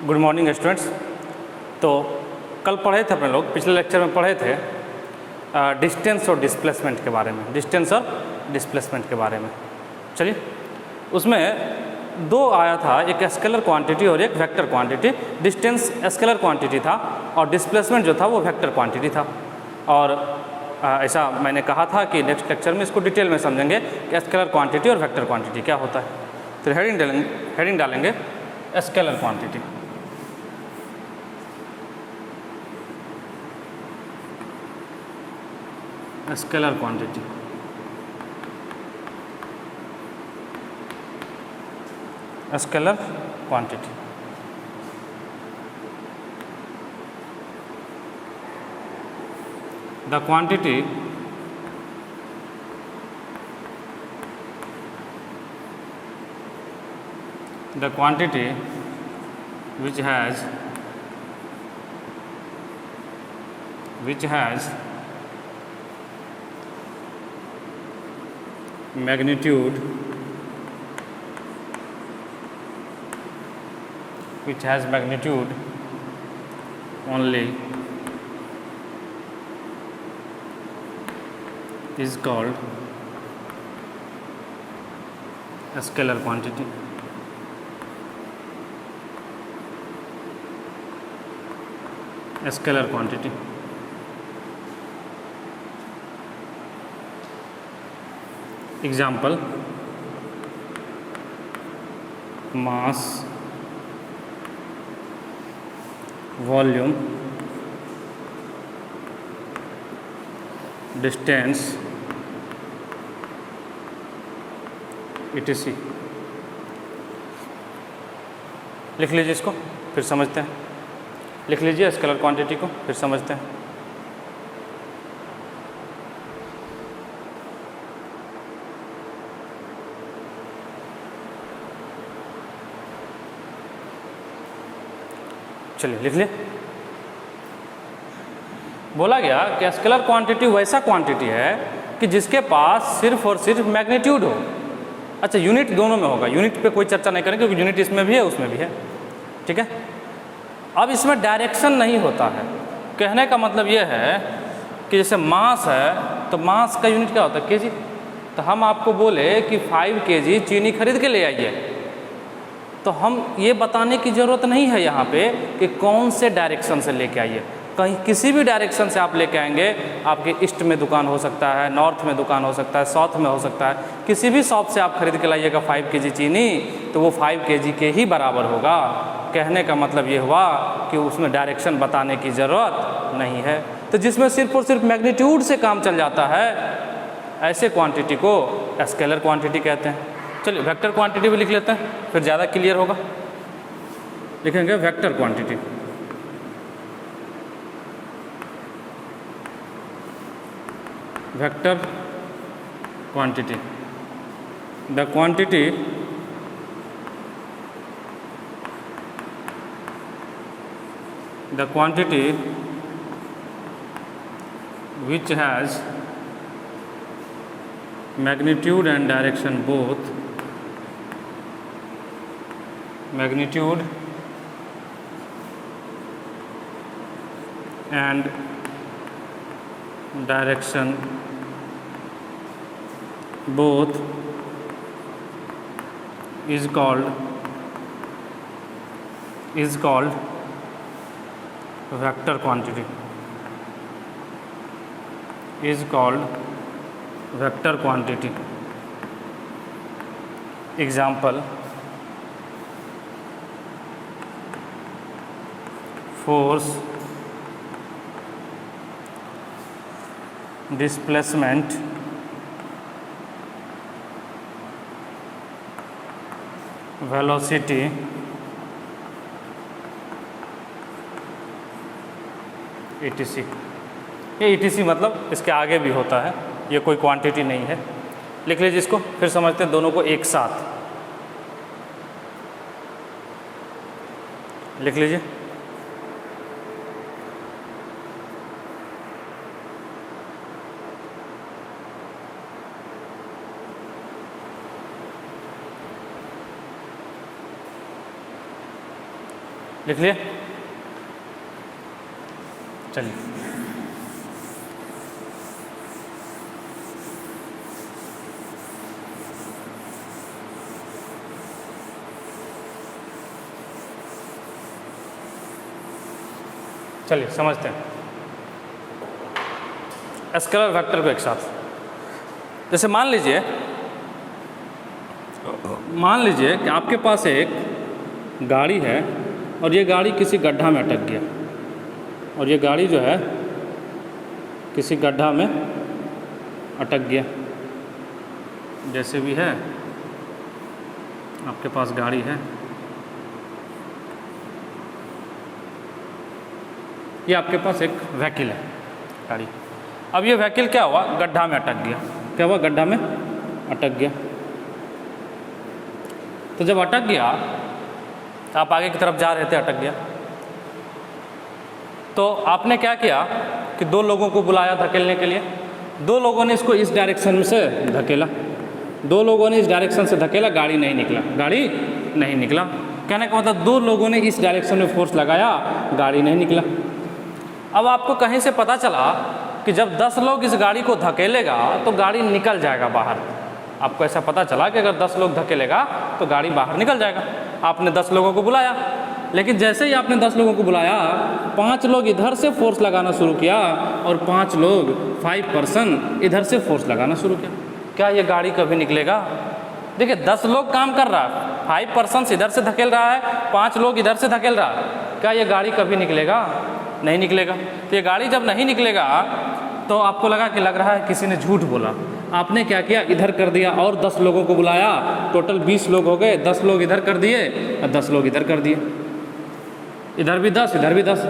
Good morning students. तो कल पढ़े थे अपने लोग, पिछले लेक्चर में पढ़े थे डिस्टेंस और डिस्प्लेसमेंट के बारे में, डिस्टेंस और डिस्प्लेसमेंट के बारे में। चलिए, उसमें दो आया था, एक स्केलर क्वांटिटी और एक vector quantity. Distance scalar quantity था और डिस्प्लेसमेंट जो था वो वेक्टर क्वांटिटी था। और ऐसा मैंने कहा था कि नेक्स्ट लेक्चर में इसको डिटेल में समझेंगे कि स्केलर क्वांटिटी और वेक्टर क्वांटिटी क्या होता है। फिर हेडिंग डालेंगे scalar quantity. Scalar quantity, scalar quantity. The quantity which has magnitude only is called a scalar quantity. A scalar quantity. Example: mass, volume, distance, etc. लिख लीजिए इसको, फिर समझते हैं। लिख लीजिए स्केलर क्वांटिटी को, फिर समझते हैं। चलिए लिख लिए। बोला गया कि स्केलर क्वांटिटी वैसा क्वांटिटी है कि जिसके पास सिर्फ और सिर्फ मैग्नीट्यूड हो। अच्छा, यूनिट दोनों में होगा, यूनिट पे कोई चर्चा नहीं करेंगे क्योंकि यूनिट इसमें भी है उसमें भी है, ठीक है। अब इसमें डायरेक्शन नहीं होता है। कहने का मतलब ये है कि जैसे मास है तो मास का यूनिट क्या होता है? केजी। तो हम आपको बोले कि 5 केजी चीनी खरीद के ले आइए, तो हम ये बताने की ज़रूरत नहीं है यहाँ पे कि कौन से डायरेक्शन से लेके आइए। कहीं किसी भी डायरेक्शन से आप लेके आएंगे, आपके ईस्ट में दुकान हो सकता है, नॉर्थ में दुकान हो सकता है, साउथ में हो सकता है, किसी भी शॉप से आप खरीद के लाइएगा 5 केजी चीनी, तो वो 5 केजी के ही बराबर होगा। कहने का मतलब ये हुआ कि उसमें डायरेक्शन बताने की ज़रूरत नहीं है। तो जिसमें सिर्फ और सिर्फ मैग्नीट्यूड से काम चल जाता है, ऐसे क्वांटिटी को स्केलर क्वांटिटी कहते हैं। चलिए वेक्टर क्वांटिटी भी लिख लेते हैं, फिर ज़्यादा क्लियर होगा। लिखेंगे vector quantity. Vector quantity, the quantity which has magnitude and direction both, magnitude and direction both is called vector quantity, is called vector quantity. Example: force, displacement, velocity, etc. ये etc मतलब इसके आगे भी होता है, ये कोई क्वांटिटी नहीं है। लिख लीजिए इसको, फिर समझते हैं दोनों को एक साथ। लिख लीजिए। लिख लिए? चलिए, चलिए समझते हैं स्केलर वेक्टर को एक साथ। जैसे मान लीजिए कि आपके पास एक गाड़ी है और ये गाड़ी किसी गड्ढा में अटक गया, और ये गाड़ी जो है किसी गड्ढा में अटक गया। जैसे भी है आपके पास गाड़ी है, ये आपके पास एक व्हीकल है गाड़ी। अब ये व्हीकल क्या हुआ, गड्ढा में अटक गया। क्या हुआ, गड्ढा में अटक गया। तो जब अटक गया तो आप आगे की तरफ जा रहे थे, अटक गया, तो आपने क्या किया कि दो लोगों को बुलाया धकेलने के लिए। दो लोगों ने इसको इस डायरेक्शन से धकेला, दो लोगों ने इस डायरेक्शन से धकेला, गाड़ी नहीं निकला, गाड़ी नहीं निकला। कहने का मतलब दो लोगों ने इस डायरेक्शन में फोर्स लगाया, गाड़ी नहीं निकला। अब आपको कहीं से पता चला कि जब 10 लोग इस गाड़ी को धकेलेगा तो गाड़ी निकल जाएगा बाहर। आपको ऐसा पता चला कि अगर 10 लोग धकेलेगा तो गाड़ी बाहर निकल जाएगा। आपने 10 लोगों को बुलाया, लेकिन जैसे ही आपने 10 लोगों को बुलाया, 5 लोग इधर से फोर्स लगाना शुरू किया और 5 लोग 5% इधर से फोर्स लगाना शुरू किया। क्या ये गाड़ी कभी निकलेगा? देखिए 10 लोग काम कर रहा है, 5% इधर से धकेल रहा है, 5 लोग इधर से धकेल रहा है। क्या ये गाड़ी कभी निकलेगा? नहीं निकलेगा। तो ये गाड़ी जब नहीं निकलेगा तो आपको लग रहा है किसी ने झूठ बोला। आपने क्या किया, इधर कर दिया और 10 लोगों को बुलाया, टोटल 20 लोग हो गए। 10 लोग इधर कर दिए और 10 लोग इधर कर दिए, इधर भी 10 इधर भी 10।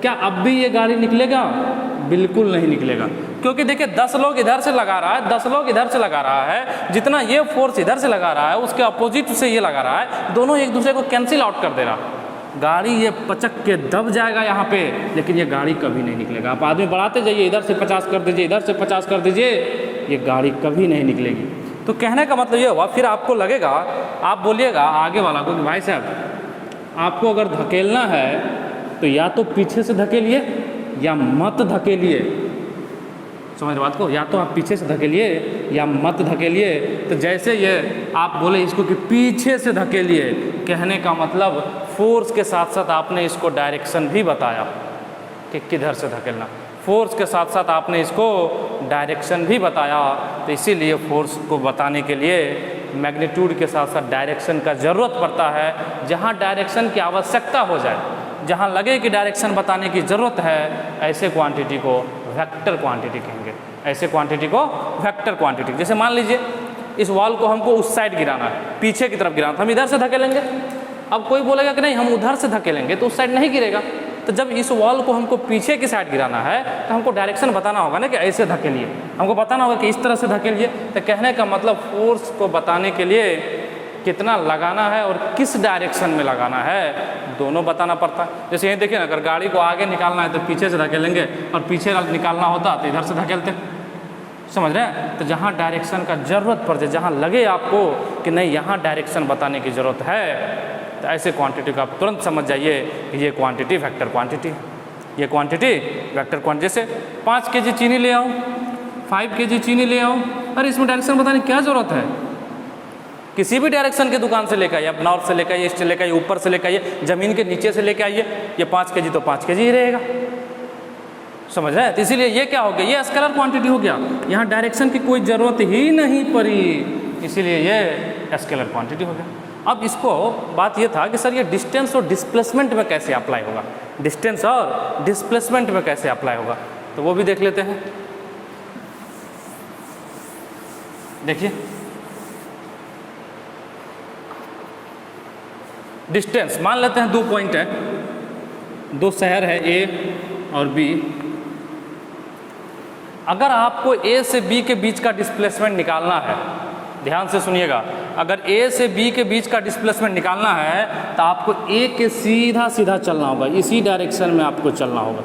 क्या अब भी ये गाड़ी निकलेगा? बिल्कुल नहीं निकलेगा, क्योंकि देखिए 10 लोग इधर से लगा रहा है, 10 लोग इधर से लगा रहा है, जितना ये फोर्स इधर से लगा रहा है उसके अपोजिट से ये लगा रहा है, दोनों एक दूसरे को कैंसिल आउट कर दे रहा है। गाड़ी ये पचक के दब जाएगा यहाँ पे, लेकिन ये गाड़ी कभी नहीं निकलेगा। आप आदमी बढ़ाते जाइए, इधर से 50 कर दीजिए, इधर से 50 कर दीजिए, ये गाड़ी कभी नहीं निकलेगी। तो कहने का मतलब ये हुआ, फिर आपको लगेगा, आप बोलिएगा आगे वाला को कि भाई साहब आपको अगर धकेलना है तो या तो पीछे से धकेलिए या मत धकेलिए। समझ बात को, या तो आप पीछे से धकेलिए या मत धकेलिए। तो जैसे ये आप बोले इसको कि पीछे से धकेलिए, कहने का मतलब फोर्स के साथ साथ आपने इसको डायरेक्शन भी बताया कि किधर से धकेलना। फोर्स के साथ साथ आपने इसको डायरेक्शन भी बताया। तो इसीलिए फोर्स को बताने के लिए मैग्नीट्यूड के साथ साथ डायरेक्शन का ज़रूरत पड़ता है। जहाँ डायरेक्शन की आवश्यकता हो जाए, जहाँ लगे कि डायरेक्शन बताने की ज़रूरत है, ऐसे क्वांटिटी को वेक्टर क्वांटिटी कहेंगे। ऐसे क्वांटिटी को वेक्टर क्वांटिटी। जैसे मान लीजिए इस वॉल को हमको उस साइड गिराना है, पीछे की तरफ गिराना, हम इधर से धकेलेंगे। अब कोई बोलेगा कि नहीं हम उधर से धकेलेंगे, तो उस साइड नहीं गिरेगा। तो जब इस वॉल को हमको पीछे की साइड गिराना है तो हमको डायरेक्शन बताना होगा ना कि ऐसे धकेलिए, हमको बताना होगा कि इस तरह से धकेलिए। तो कहने का मतलब फोर्स को बताने के लिए कितना लगाना है और किस डायरेक्शन में लगाना है, दोनों बताना पड़ता है। जैसे ये देखिए ना, अगर गाड़ी को आगे निकालना है तो पीछे से धकेलेंगे, और पीछे निकालना होता तो इधर से धकेलते। समझ रहे हैं? तो जहाँ डायरेक्शन का ज़रूरत पड़ जाए, जहाँ लगे आपको कि नहीं यहाँ डायरेक्शन बताने की ज़रूरत है, तो ऐसे क्वांटिटी को आप तुरंत समझ जाइए कि ये क्वांटिटी वेक्टर क्वांटिटी है। ये क्वांटिटी वेक्टर क्वांटिटी। जैसे 5 kg चीनी ले आओ, 5 kg चीनी ले आओ, अरे इसमें डायरेक्शन बताने की क्या ज़रूरत है? किसी भी डायरेक्शन के दुकान से लेकर आइए, आप नॉर्थ से लेकर आइए, ईस्ट से लेकर आइए, ऊपर से लेकर आइए, ज़मीन के नीचे से लेकर आइए, ये 5 kg तो 5 kg ही रहेगा। समझ रहे हैं? तो इसीलिए ये क्या हो गया, ये स्केलर क्वांटिटी हो गया। यहाँ डायरेक्शन की कोई ज़रूरत ही नहीं पड़ी, इसीलिए ये स्केलर क्वांटिटी हो गया। अब इसको बात ये था कि सर ये डिस्टेंस और डिस्प्लेसमेंट में कैसे अप्लाई होगा, डिस्टेंस और डिस्प्लेसमेंट में कैसे अप्लाई होगा, तो वो भी देख लेते हैं। देखिए डिस्टेंस मान लेते हैं 2 पॉइंट है, 2 शहर है A और B। अगर आपको A से B के बीच का डिस्प्लेसमेंट निकालना है, ध्यान से सुनिएगा, अगर A से B के बीच का डिस्प्लेसमेंट निकालना है तो आपको A के सीधा सीधा चलना होगा, इसी डायरेक्शन में आपको चलना होगा,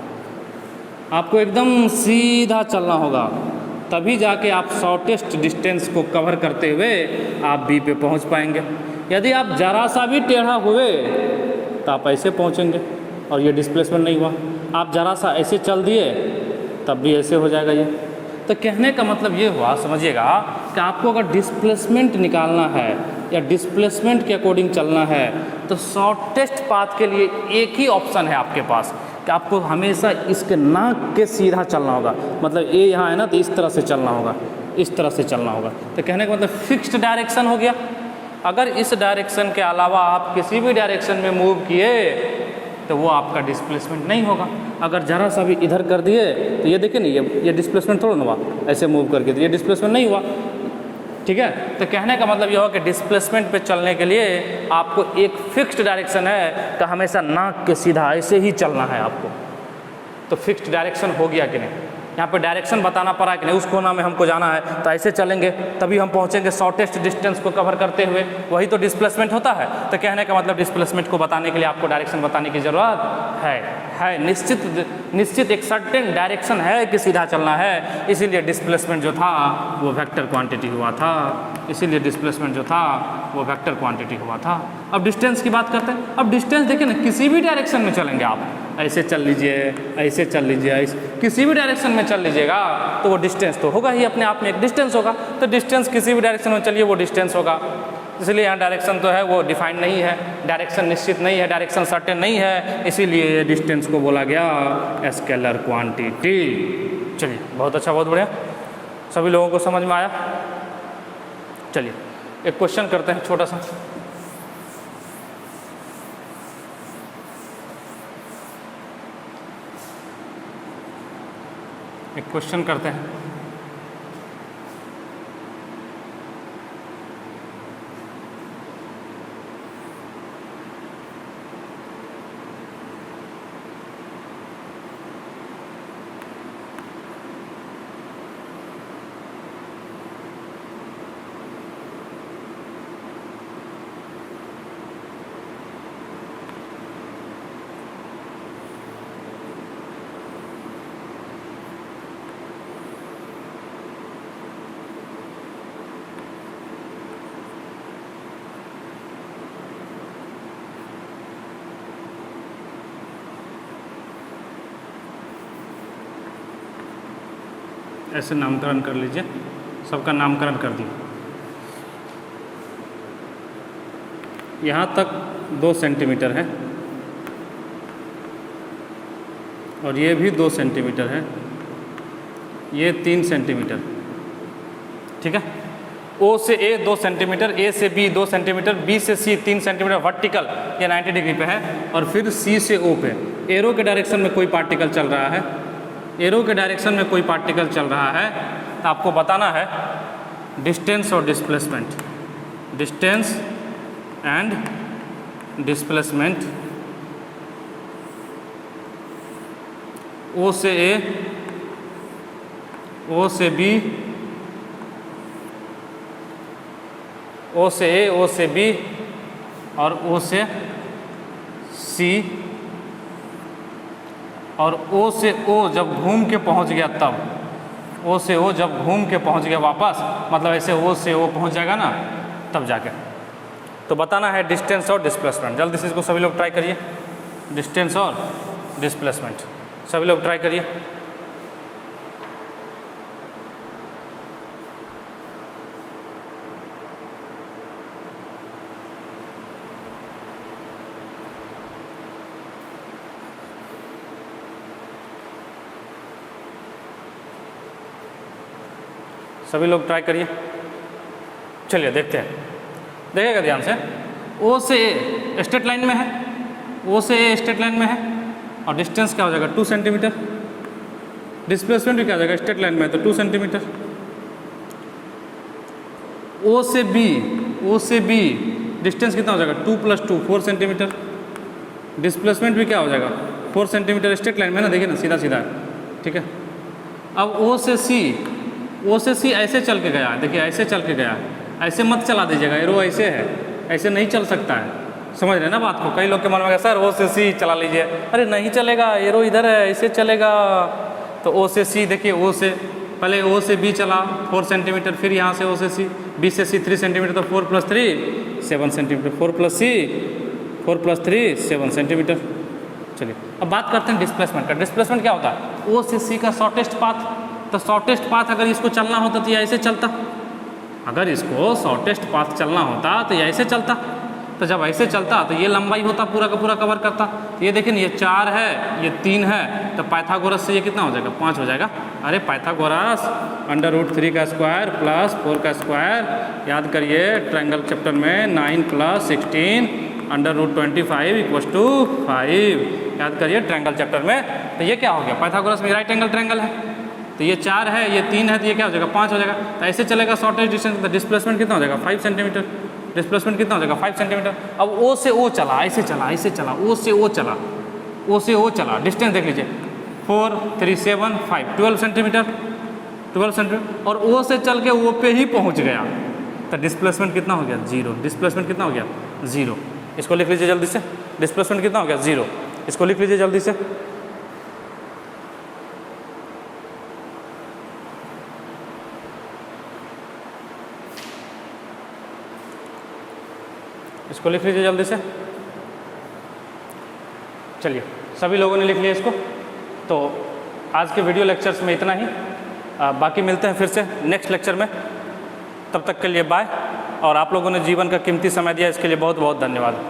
आपको एकदम सीधा चलना होगा, तभी जाके आप शॉर्टेस्ट डिस्टेंस को कवर करते हुए आप B पे पहुंच पाएंगे। यदि आप जरा सा भी टेढ़ा हुए तो आप ऐसे पहुँचेंगे और ये डिस्प्लेसमेंट नहीं हुआ। आप ज़रा सा ऐसे चल दिए तब भी ऐसे हो जाएगा ये। तो कहने का मतलब ये हुआ, समझिएगा, कि आपको अगर डिस्प्लेसमेंट निकालना है या डिस्प्लेसमेंट के अकॉर्डिंग चलना है तो शॉर्टेस्ट पाथ के लिए एक ही ऑप्शन है आपके पास कि आपको हमेशा इसके नाक के सीधा चलना होगा। मतलब ये यहाँ है ना, तो इस तरह से चलना होगा, इस तरह से चलना होगा। तो कहने का मतलब फिक्स्ड डायरेक्शन हो गया। अगर इस डायरेक्शन के अलावा आप किसी भी डायरेक्शन में मूव किए तो वो आपका डिस्प्लेसमेंट नहीं होगा। अगर ज़रा सा भी इधर कर दिए तो ये देखिए नहीं, ये डिस्प्लेसमेंट थोड़ा ना हुआ, ऐसे मूव करके तो ये डिस्प्लेसमेंट नहीं हुआ। ठीक है, तो कहने का मतलब ये हो कि डिस्प्लेसमेंट पे चलने के लिए आपको एक फिक्स्ड डायरेक्शन है, तो हमेशा नाक के सीधा ऐसे ही चलना है आपको। तो फिक्स्ड डायरेक्शन हो गया कि नहीं, यहाँ पे डायरेक्शन बताना पड़ा कि नहीं, उस कोना में हमको जाना है तो ऐसे चलेंगे तभी हम पहुँचेंगे शॉर्टेस्ट डिस्टेंस को कवर करते हुए, वही तो डिस्प्लेसमेंट होता है। तो कहने का मतलब डिस्प्लेसमेंट को बताने के लिए आपको डायरेक्शन बताने की ज़रूरत है। निश्चित एक सर्टेन डायरेक्शन है कि सीधा चलना है, इसीलिए डिस्प्लेसमेंट जो था वो वेक्टर क्वांटिटी हुआ था, इसीलिए डिस्प्लेसमेंट जो था वो वेक्टर क्वांटिटी हुआ था। अब डिस्टेंस की बात करते हैं। अब डिस्टेंस देखिए ना, किसी भी डायरेक्शन में चलेंगे आप, ऐसे चल लीजिए, ऐसे चल लीजिए, ऐसे किसी भी डायरेक्शन में चल लीजिएगा तो वो डिस्टेंस तो होगा ही, अपने आप में एक डिस्टेंस होगा। तो डिस्टेंस किसी भी डायरेक्शन में चलिए वो डिस्टेंस होगा। इसलिए यहाँ डायरेक्शन तो है वो डिफाइंड नहीं है, डायरेक्शन निश्चित नहीं है, डायरेक्शन सर्टेन नहीं है, इसीलिए डिस्टेंस को बोला गया स्केलर क्वांटिटी। चलिए, बहुत अच्छा, बहुत बढ़िया, सभी लोगों को समझ में आया। चलिए एक क्वेश्चन करते हैं छोटा सा। एक क्वेश्चन करते हैं। ऐसे नामकरण कर लीजिए, सबका नामकरण कर दिए। यहाँ तक 2 सेंटीमीटर है और ये भी 2 सेंटीमीटर है, ये 3 सेंटीमीटर। ठीक है, O से A 2 सेंटीमीटर, A से B 2 सेंटीमीटर, B से C 3 सेंटीमीटर वर्टिकल, ये 90 डिग्री पे है। और फिर C से O पे एरो के डायरेक्शन में कोई पार्टिकल चल रहा है, एरो के डायरेक्शन में कोई पार्टिकल चल रहा है, तो आपको बताना है डिस्टेंस और displacement, distance and displacement O से A, O से B, O से A, O से B और O से C, और O से O जब घूम के पहुंच गया तब, O से O जब घूम के पहुंच गया वापस, मतलब ऐसे O से O पहुंच जाएगा ना तब जाके, तो बताना है डिस्टेंस और डिस्प्लेसमेंट। जल्दी से इसको सभी लोग ट्राई करिए, डिस्टेंस और डिस्प्लेसमेंट सभी लोग ट्राई करिए। सभी लोग ट्राई करिए। चलिए देखते हैं, देखिएगा ध्यान से। O से A स्ट्रेट लाइन में है, O से A स्ट्रेट लाइन में है और डिस्टेंस क्या हो जाएगा 2 सेंटीमीटर, डिस्प्लेसमेंट भी क्या हो जाएगा स्ट्रेट लाइन में तो 2 सेंटीमीटर। O से B, O से B डिस्टेंस कितना हो जाएगा 2 + 2 4 सेंटीमीटर, डिस्प्लेसमेंट भी क्या हो जाएगा 4 सेंटीमीटर स्ट्रेट लाइन में ना, देखिए ना सीधा सीधा है। ठीक है, अब O से C, O से C ऐसे चल के गया है, देखिए ऐसे चल के गया है, ऐसे मत चला दीजिएगा, एरो ऐसे है, ऐसे नहीं चल सकता है। समझ रहे ना बात को? कई लोग के मन में सर O से C चला लीजिए, अरे नहीं चलेगा, एरो इधर है, ऐसे चलेगा। तो O से C देखिए, O से पहले O से B चला 4 सेंटीमीटर, फिर यहाँ से O से C, B से C 3 सेंटीमीटर, तो 4 + 3 7 सेंटीमीटर, 4 + C 4 + 3 7 सेंटीमीटर। चलिए अब बात करते हैं डिस्प्लेसमेंट का। डिस्प्लेसमेंट क्या होता है? ओ से सी का शॉर्टेस्ट पाथ। तो शॉर्टेस्ट पाथ अगर इसको चलना होता तो ये ऐसे चलता, अगर इसको शॉर्टेस्ट पाथ चलना होता तो ये ऐसे चलता। तो जब ऐसे चलता तो ये लंबाई होता, पूरा का पूरा कवर करता। तो ये देखिए ये 4 है, ये 3 है, तो पाइथागोरस से ये कितना हो जाएगा? 5 हो जाएगा। अरे पाइथागोरस √3 का स्क्वायर प्लस 4 का स्क्वायर, याद करिए ट्रायंगल चैप्टर में 9 + 16 √25 = 5, याद करिए ट्रायंगल चैप्टर में। तो ये क्या हो गया? पाइथागोरस में राइट एंगल ट्रायंगल है। तो ये 4 है, ये 3 है, तो ये क्या हो जाएगा? 5 हो जाएगा। तो ऐसे चलेगा शॉर्टेस्ट डिस्टेंस। तो डिस्प्लेसमेंट कितना हो जाएगा? 5 सेंटीमीटर। डिस्प्लेसमेंट कितना हो जाएगा? 5 सेंटीमीटर। अब ओ से ओ चला, ऐसे चला, ऐसे चला, ओ से ओ चला, ओ से ओ चला, डिस्टेंस देख लीजिए 4 3 7 5 12 सेंटीमीटर, 12 सेंटीमीटर। और ओ से चल के ओ पे ही पहुंच गया, तो डिस्प्लेसमेंट कितना हो गया? 0। डिस्प्लेसमेंट कितना हो गया? 0। इसको लिख लीजिए जल्दी से। डिस्प्लेसमेंट कितना हो गया? 0। इसको लिख लीजिए जल्दी से। इसको लिख लीजिए जल्दी से। चलिए सभी लोगों ने लिख लिया इसको। तो आज के वीडियो लेक्चर्स में इतना ही। बाकी मिलते हैं फिर से नेक्स्ट लेक्चर में। तब तक के लिए बाय। और आप लोगों ने जीवन का कीमती समय दिया, इसके लिए बहुत बहुत धन्यवाद।